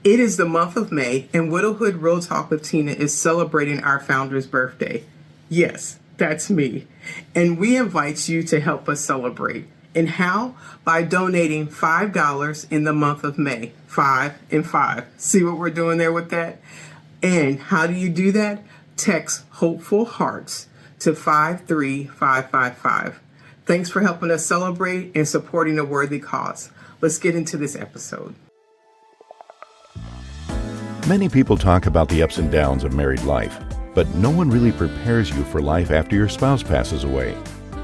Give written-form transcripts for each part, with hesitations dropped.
It is the month of May, and Widowhood Real Talk with Tina is celebrating our founder's birthday. Yes, that's me. And we invite you to help us celebrate. And how? By donating $5 in the month of May. 5 and 5. See what we're doing there with that? And how do you do that? Text Hopeful Hearts to 53555. Thanks for helping us celebrate and supporting a worthy cause. Let's get into this episode. Many people talk about the ups and downs of married life, but no one really prepares you for life after your spouse passes away.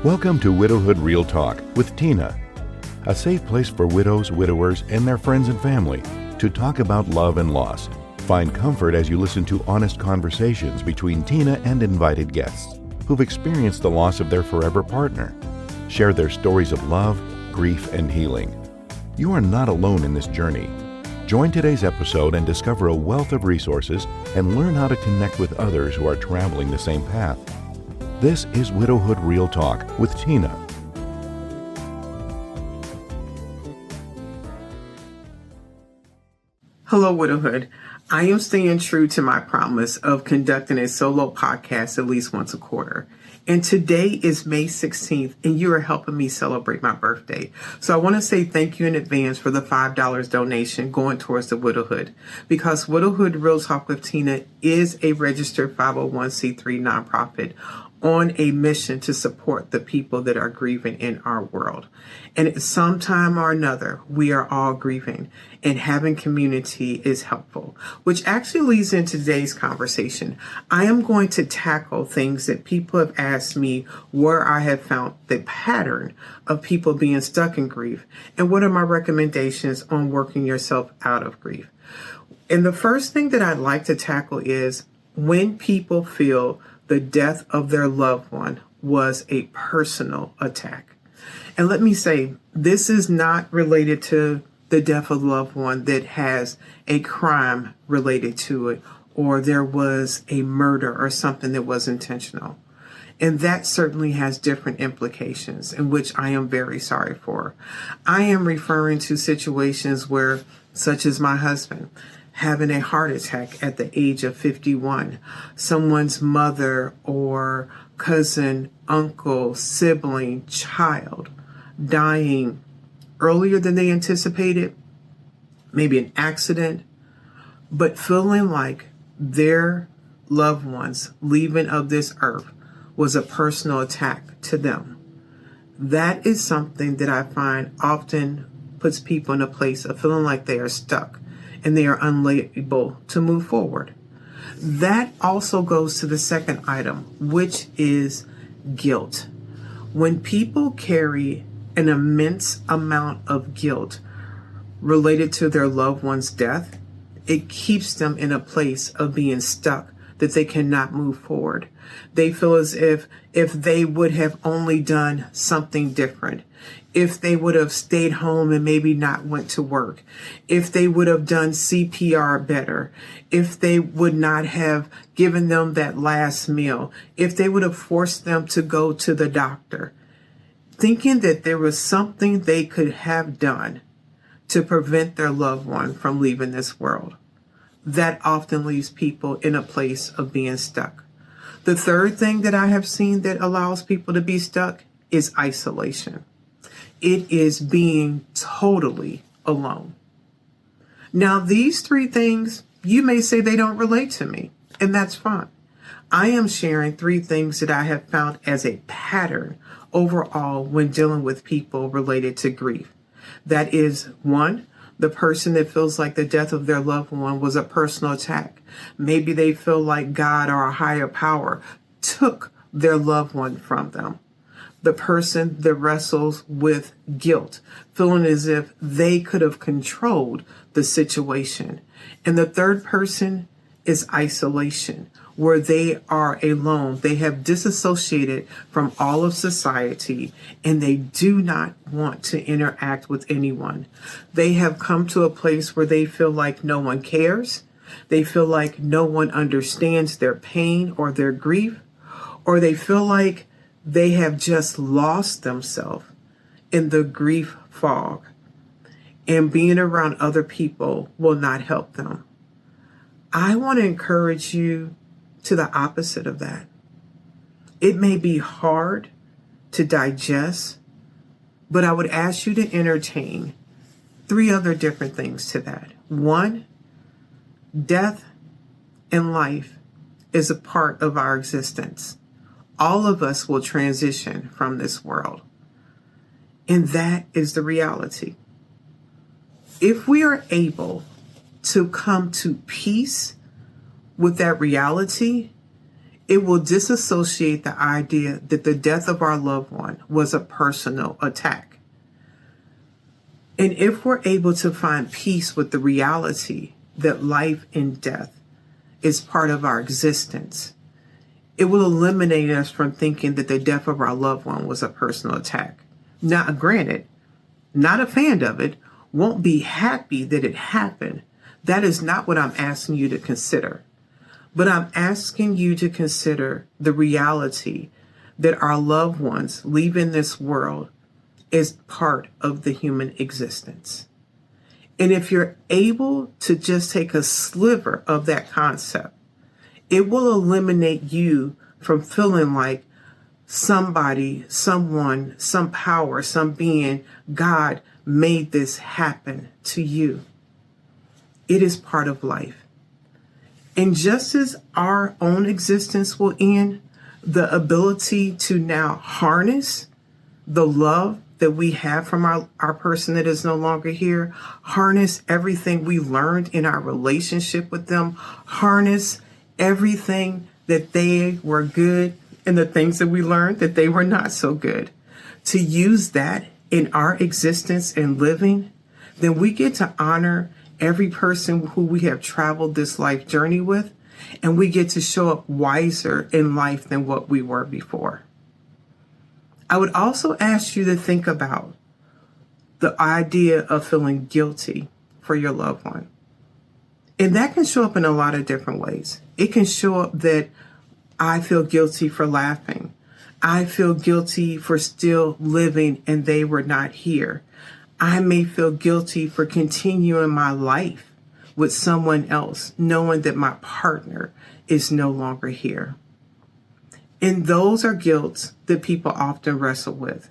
Welcome to Widowhood Real Talk with Tina, a safe place for widows, widowers, and their friends and family to talk about love and loss. Find comfort as you listen to honest conversations between Tina and invited guests who've experienced the loss of their forever partner. Share their stories of love, grief, and healing. You are not alone in this journey. Join today's episode and discover a wealth of resources and learn how to connect with others who are traveling the same path. This is Widowhood Real Talk with Tina. Hello, Widowhood. I am staying true to my promise of conducting a solo podcast at least once a quarter. And today is May 16th, and you are helping me celebrate my birthday. So I want to say thank you in advance for the $5 donation going towards the Widowhood, because Widowhood Real Talk with Tina is a registered 501c3 nonprofit on a mission to support the people that are grieving in our world. And at some time or another, we are all grieving, and having community is helpful, which actually leads into today's conversation. I am going to tackle things that people have asked me where I have found the pattern of people being stuck in grief, and what are my recommendations on working yourself out of grief. And the first thing that I'd like to tackle is when people feel the death of their loved one was a personal attack. And let me say, this is not related to the death of a loved one that has a crime related to it, or there was a murder or something that was intentional. And that certainly has different implications, in which I am very sorry for. I am referring to situations where, such as my husband, having a heart attack at the age of 51, someone's mother or cousin, uncle, sibling, child dying earlier than they anticipated, maybe an accident, but feeling like their loved ones leaving of this earth was a personal attack to them. That is something that I find often puts people in a place of feeling like they are stuck and they are unable to move forward. That also goes to the second item, which is guilt. When people carry an immense amount of guilt related to their loved one's death, it keeps them in a place of being stuck, that they cannot move forward. They feel as if they would have only done something different, if they would have stayed home and maybe not went to work, if they would have done CPR better, if they would not have given them that last meal, if they would have forced them to go to the doctor, thinking that there was something they could have done to prevent their loved one from leaving this world. That often leaves people in a place of being stuck. The third thing that I have seen that allows people to be stuck is isolation. It is being totally alone. Now, these three things, you may say they don't relate to me, and that's fine. I am sharing three things that I have found as a pattern overall when dealing with people related to grief. That is, one, the person that feels like the death of their loved one was a personal attack. Maybe they feel like God or a higher power took their loved one from them. The person that wrestles with guilt, feeling as if they could have controlled the situation. And the third person is isolation, where they are alone. They have disassociated from all of society, and they do not want to interact with anyone. They have come to a place where they feel like no one cares. They feel like no one understands their pain or their grief, or they feel like they have just lost themselves in the grief fog. and being around other people will not help them. I want to encourage you to the opposite of that. It may be hard to digest, but I would ask you to entertain 3 other different things to that. 1, death and life is a part of our existence. All of us will transition from this world. And that is the reality. If we are able to come to peace with that reality, it will disassociate the idea that the death of our loved one was a personal attack. And if we're able to find peace with the reality that life and death is part of our existence, it will eliminate us from thinking that the death of our loved one was a personal attack. Now, granted, not a fan of it, won't be happy that it happened. That is not what I'm asking you to consider. But I'm asking you to consider the reality that our loved ones leaving this world is part of the human existence. And if you're able to just take a sliver of that concept, it will eliminate you from feeling like somebody, someone, some power, some being, God made this happen to you. It is part of life. And just as our own existence will end, the ability to now harness the love that we have from our person that is no longer here, harness everything we learned in our relationship with them, harness everything that they were good and the things that we learned that they were not so good, to use that in our existence and living, then we get to honor every person who we have traveled this life journey with, and we get to show up wiser in life than what we were before. I would also ask you to think about the idea of feeling guilty for your loved one. And that can show up in a lot of different ways. It can show up that I feel guilty for laughing. I feel guilty for still living and they were not here. I may feel guilty for continuing my life with someone else, knowing that my partner is no longer here. And those are guilt that people often wrestle with.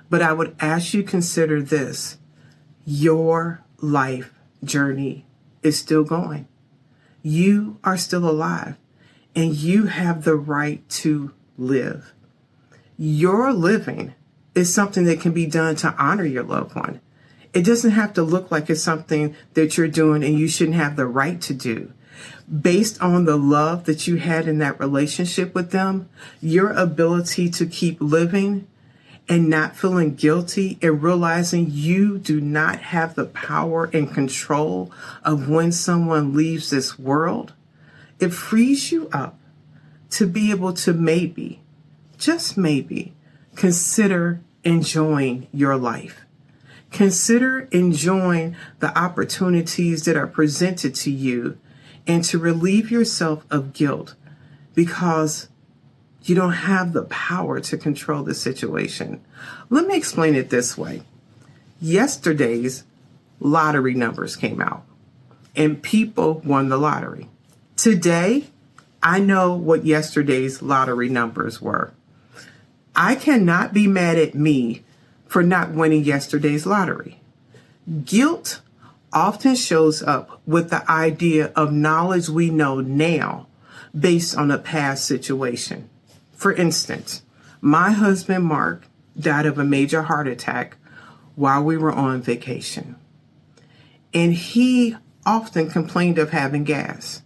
But I would ask you to consider this. Your life journey is still going. You are still alive, and you have the right to live. Your living is something that can be done to honor your loved one. It doesn't have to look like it's something that you're doing and you shouldn't have the right to do. Based on the love that you had in that relationship with them, your ability to keep living and not feeling guilty and realizing you do not have the power and control of when someone leaves this world, it frees you up to be able to maybe, just maybe, consider enjoying your life. Consider enjoying the opportunities that are presented to you and to relieve yourself of guilt because you don't have the power to control the situation. Let me explain it this way. Yesterday's lottery numbers came out and people won the lottery. Today, I know what yesterday's lottery numbers were. I cannot be mad at me for not winning yesterday's lottery. Guilt often shows up with the idea of knowledge we know now based on a past situation. For instance, my husband, Mark, died of a major heart attack while we were on vacation. And he often complained of having gas.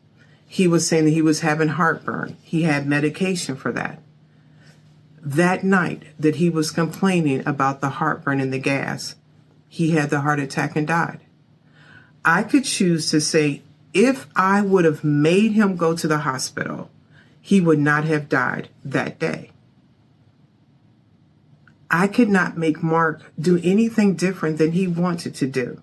He was saying that he was having heartburn. He had medication for that. That night that he was complaining about the heartburn and the gas, he had the heart attack and died. I could choose to say, if I would have made him go to the hospital, he would not have died that day. I could not make Mark do anything different than he wanted to do.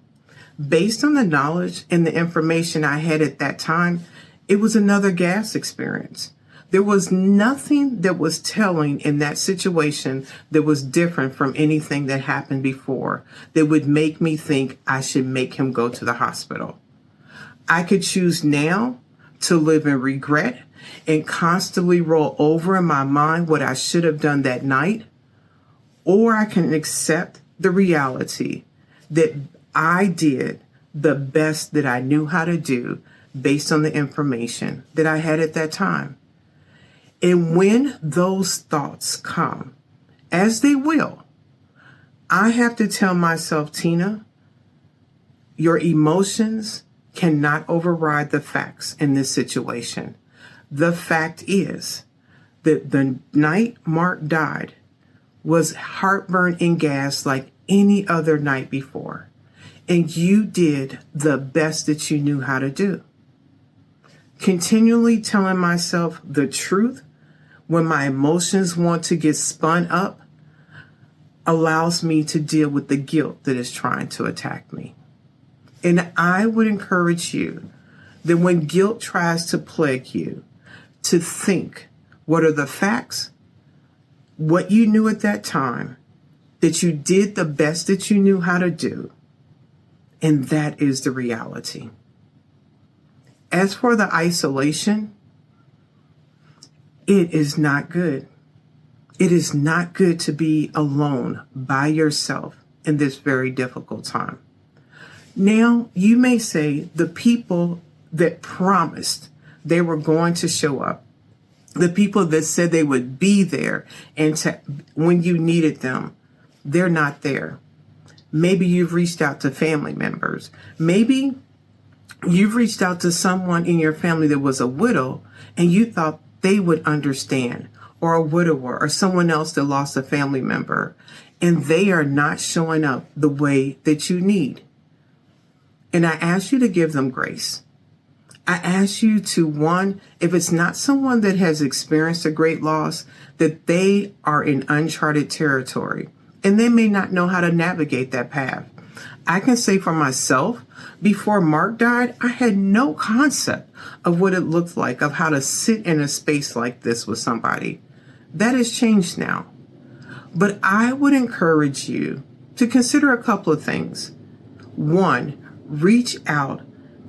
Based on the knowledge and the information I had at that time, it was another gas experience. There was nothing that was telling in that situation that was different from anything that happened before that would make me think I should make him go to the hospital. I could choose now to live in regret and constantly roll over in my mind what I should have done that night, or I can accept the reality that I did the best that I knew how to do based on the information that I had at that time. And when those thoughts come, as they will, I have to tell myself, Tina, your emotions cannot override the facts in this situation. The fact is that the night Mark died was heartburn and gas like any other night before. And you did the best that you knew how to do. Continually telling myself the truth when my emotions want to get spun up allows me to deal with the guilt that is trying to attack me. And I would encourage you that when guilt tries to plague you, to think, what are the facts? What you knew at that time, that you did the best that you knew how to do, and that is the reality. As for the isolation, it is not good. It is not good to be alone by yourself in this very difficult time. Now, you may say the people that promised they were going to show up, the people that said they would be there and when you needed them, they're not there. Maybe you've reached out to family members. Maybe you've reached out to someone in your family that was a widow and you thought they would understand, or a widower or someone else that lost a family member, and they are not showing up the way that you need. And I ask you to give them grace. I ask you to, one, if it's not someone that has experienced a great loss, that they are in uncharted territory and they may not know how to navigate that path. I can say for myself, before Mark died, I had no concept of what it looked like, of how to sit in a space like this with somebody. That has changed now. But I would encourage you to consider a couple of things. One, reach out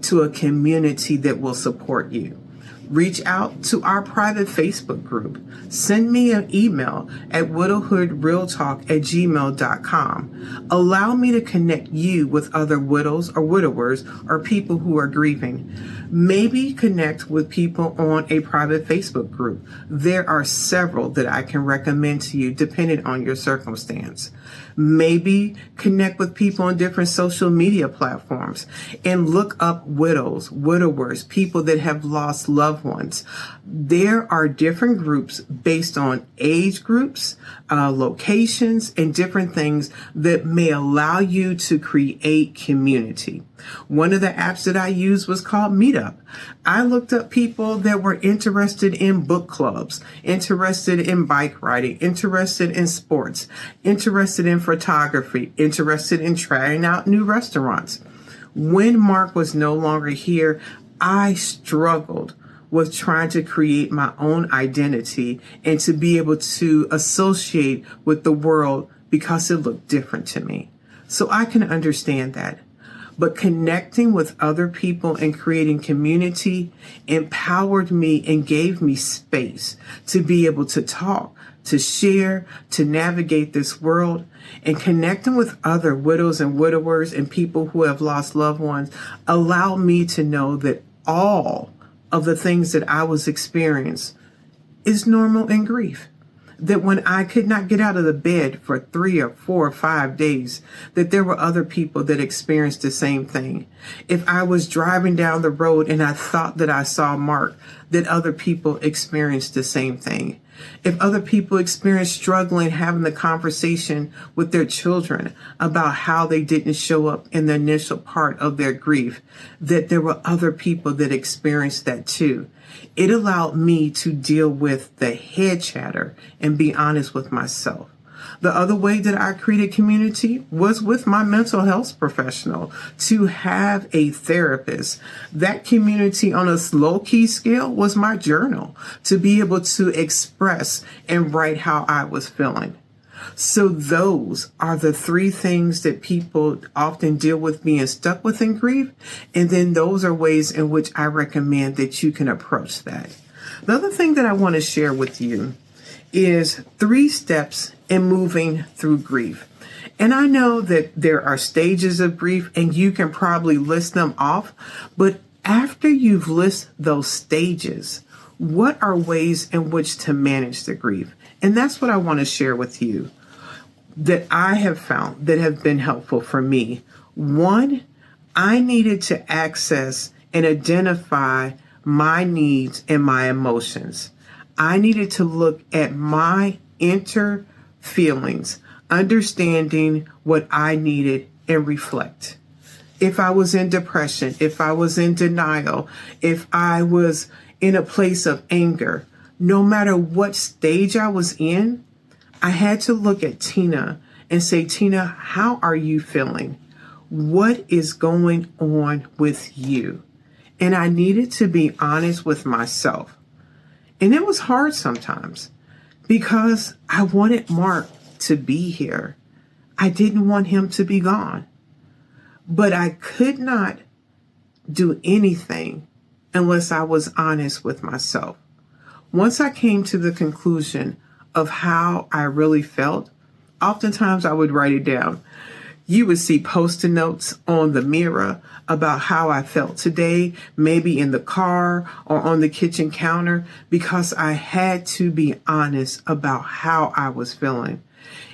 to a community that will support you. Reach out to our private Facebook group. Send me an email at widowhoodrealtalk@gmail.com. Allow me to connect you with other widows or widowers or people who are grieving. Maybe connect with people on a private Facebook group. There are several that I can recommend to you depending on your circumstance. Maybe connect with people on different social media platforms and look up widows, widowers, people that have lost loved ones. There are different groups based on age groups, locations, and different things that may allow you to create community. One of the apps that I used was called Meetup. I looked up people that were interested in book clubs, interested in bike riding, interested in sports, interested in photography, interested in trying out new restaurants. When Mark was no longer here, I struggled with trying to create my own identity and to be able to associate with the world because it looked different to me. So I can understand that. But connecting with other people and creating community empowered me and gave me space to be able to talk, to share, to navigate this world. And connecting with other widows and widowers and people who have lost loved ones allowed me to know that all of the things that I was experiencing is normal in grief. That when I could not get out of the bed for 3 or 4 or 5 days, that there were other people that experienced the same thing. If I was driving down the road and I thought that I saw Mark, that other people experienced the same thing. If other people experienced struggling having the conversation with their children about how they didn't show up in the initial part of their grief, that there were other people that experienced that too. It allowed me to deal with the head chatter and be honest with myself. The other way that I created community was with my mental health professional, to have a therapist. That community on a low key scale was my journal, to be able to express and write how I was feeling. So those are the three things that people often deal with being stuck with in grief. And then those are ways in which I recommend that you can approach that. The other thing that I want to share with you is 3 steps in moving through grief. And I know that there are stages of grief and you can probably list them off, but after you've listed those stages, what are ways in which to manage the grief? And that's what I want to share with you that I have found that have been helpful for me. 1, I needed to access and identify my needs and my emotions. I needed to look at my inner feelings, understanding what I needed, and reflect. If I was in depression, if I was in denial, if I was in a place of anger, no matter what stage I was in, I had to look at Tina and say, Tina, how are you feeling? What is going on with you? And I needed to be honest with myself. And it was hard sometimes because I wanted Mark to be here. I didn't want him to be gone. But I could not do anything unless I was honest with myself. Once I came to the conclusion of how I really felt, oftentimes I would write it down. You would see Post-it notes on the mirror about how I felt today, maybe in the car or on the kitchen counter, because I had to be honest about how I was feeling.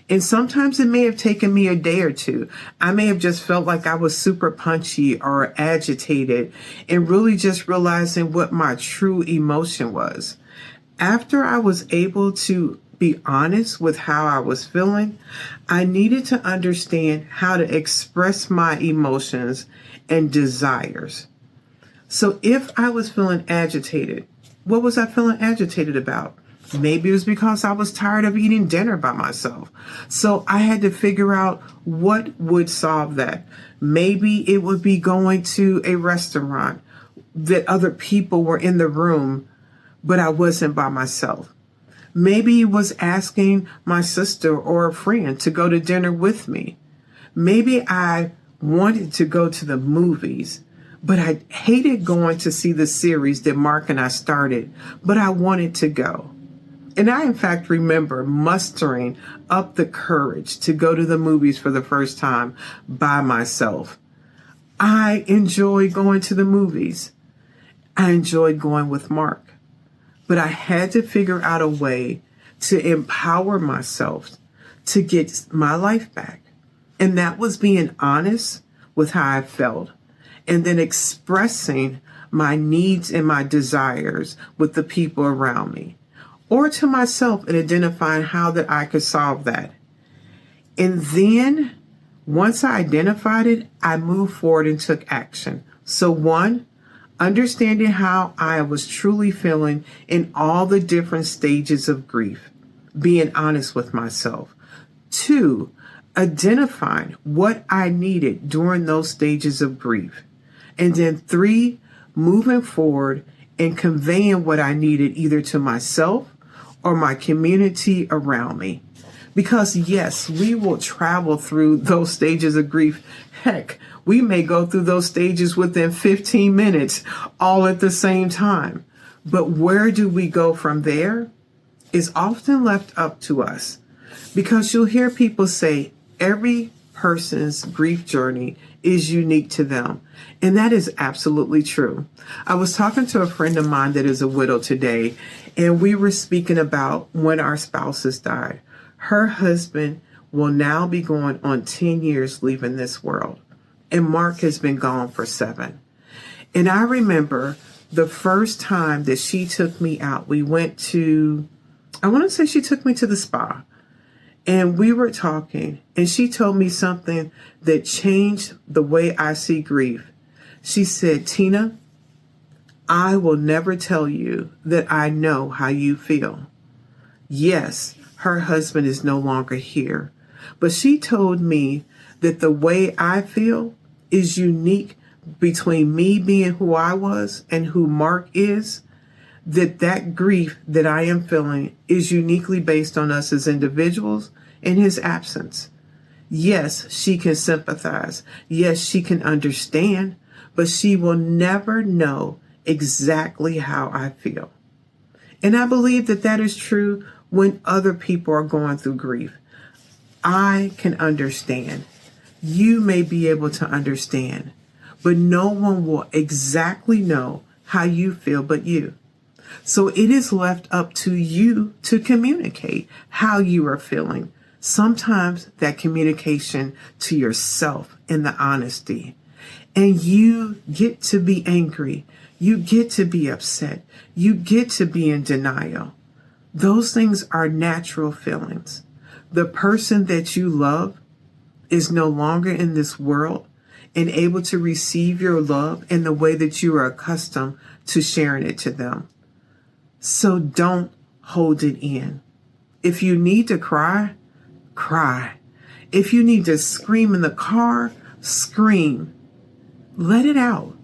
And sometimes it may have taken me a day or two. I may have just felt like I was super punchy or agitated, and really just realizing what my true emotion was. After I was able to be honest with how I was feeling, I needed to understand how to express my emotions and desires. So if I was feeling agitated, what was I feeling agitated about? Maybe it was because I was tired of eating dinner by myself. So I had to figure out what would solve that. Maybe it would be going to a restaurant that other people were in the room, but I wasn't by myself. Maybe it was asking my sister or a friend to go to dinner with me. Maybe I wanted to go to the movies, but I hated going to see the series that Mark and I started, but I wanted to go. And I, in fact, remember mustering up the courage to go to the movies for the first time by myself. I enjoyed going to the movies. I enjoyed going with Mark. But I had to figure out a way to empower myself to get my life back. And that was being honest with how I felt, and then expressing my needs and my desires with the people around me, or to myself, and identifying how that I could solve that. And then once I identified it, I moved forward and took action. So 1, understanding how I was truly feeling in all the different stages of grief, being honest with myself. 2, identifying what I needed during those stages of grief. And then 3, moving forward and conveying what I needed either to myself or my community around me. Because yes, we will travel through those stages of grief. Heck, we may go through those stages within 15 minutes, all at the same time. But where do we go from there is often left up to us. Because you'll hear people say every person's grief journey is unique to them. And that is absolutely true. I was talking to a friend of mine that is a widow today, and we were speaking about when our spouses died. Her husband will now be going on 10 years leaving this world, and Mark has been gone for 7. And I remember the first time that she took me out, we went to, I want to say she took me to the spa. And we were talking, and she told me something that changed the way I see grief. She said, Tina, I will never tell you that I know how you feel. Yes, her husband is no longer here. But she told me that the way I feel is unique between me being who I was and who Mark is, that grief that I am feeling is uniquely based on us as individuals in his absence. Yes, she can sympathize. Yes, she can understand, but she will never know exactly how I feel. And I believe that is true when other people are going through grief. I can understand. You may be able to understand, but no one will exactly know how you feel but you. So it is left up to you to communicate how you are feeling. Sometimes that communication to yourself and the honesty. And you get to be angry. You get to be upset. You get to be in denial. Those things are natural feelings. The person that you love is no longer in this world and able to receive your love in the way that you are accustomed to sharing it to them. So don't hold it in. If you need to cry, cry. If you need to scream in the car, scream. Let it out.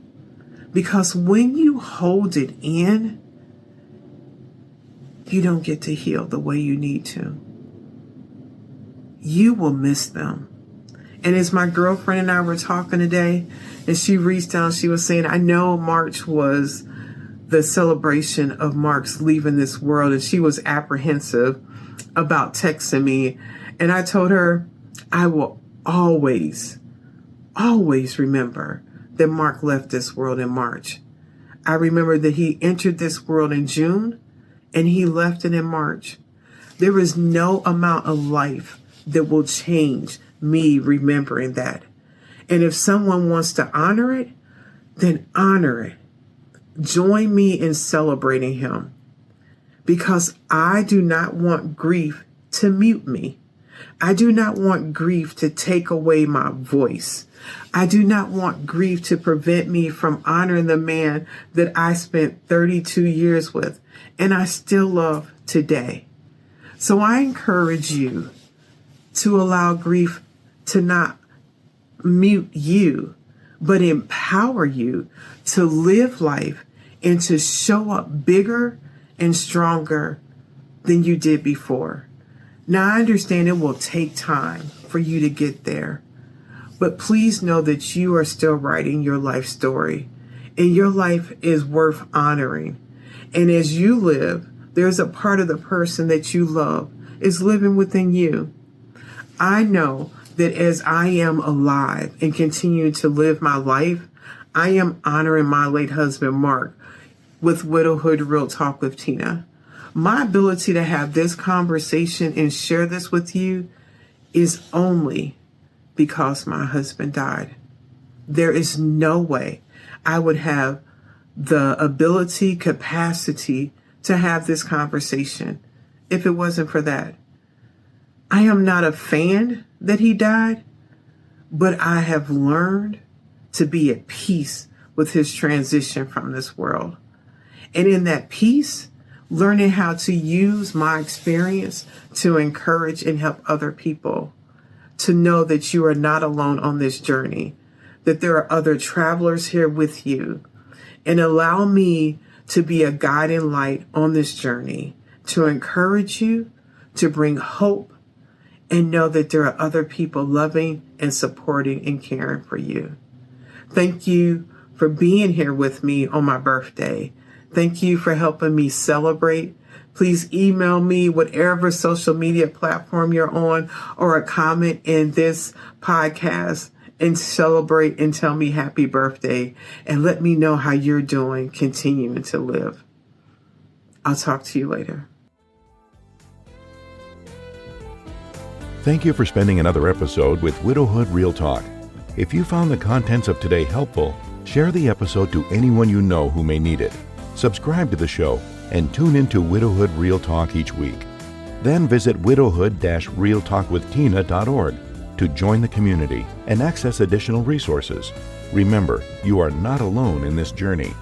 Because when you hold it in, you don't get to heal the way you need to. You will miss them. And as my girlfriend and I were talking today, and she reached out, she was saying, I know March was the celebration of Mark's leaving this world, and she was apprehensive about texting me. And I told her, I will always remember that Mark left this world in March. I remember that he entered this world in June and he left it in March. There is no amount of life that will change me remembering that. And if someone wants to honor it, then honor it. Join me in celebrating him, because I do not want grief to mute me. I do not want grief to take away my voice. I do not want grief to prevent me from honoring the man that I spent 32 years with and I still love today. So I encourage you to allow grief to not mute you, but empower you to live life and to show up bigger and stronger than you did before. Now, I understand it will take time for you to get there, but please know that you are still writing your life story, and your life is worth honoring. And as you live, there's a part of the person that you love is living within you. I know that as I am alive and continue to live my life, I am honoring my late husband, Mark, with Widowhood Real Talk with Tina. My ability to have this conversation and share this with you is only because my husband died. There is no way I would have the ability, capacity to have this conversation if it wasn't for that. I am not a fan that he died, but I have learned to be at peace with his transition from this world. And in that peace, learning how to use my experience to encourage and help other people to know that you are not alone on this journey, that there are other travelers here with you, and allow me to be a guiding light on this journey, to encourage you, to bring hope, and know that there are other people loving and supporting and caring for you. Thank you for being here with me on my birthday. Thank you for helping me celebrate. Please email me whatever social media platform you're on, or a comment in this podcast, and celebrate and tell me happy birthday, and let me know how you're doing continuing to live. I'll talk to you later. Thank you for spending another episode with Widowhood Real Talk. If you found the contents of today helpful, share the episode to anyone you know who may need it. Subscribe to the show and tune into Widowhood Real Talk each week. Then visit widowhood-realtalkwithtina.org to join the community and access additional resources. Remember, you are not alone in this journey.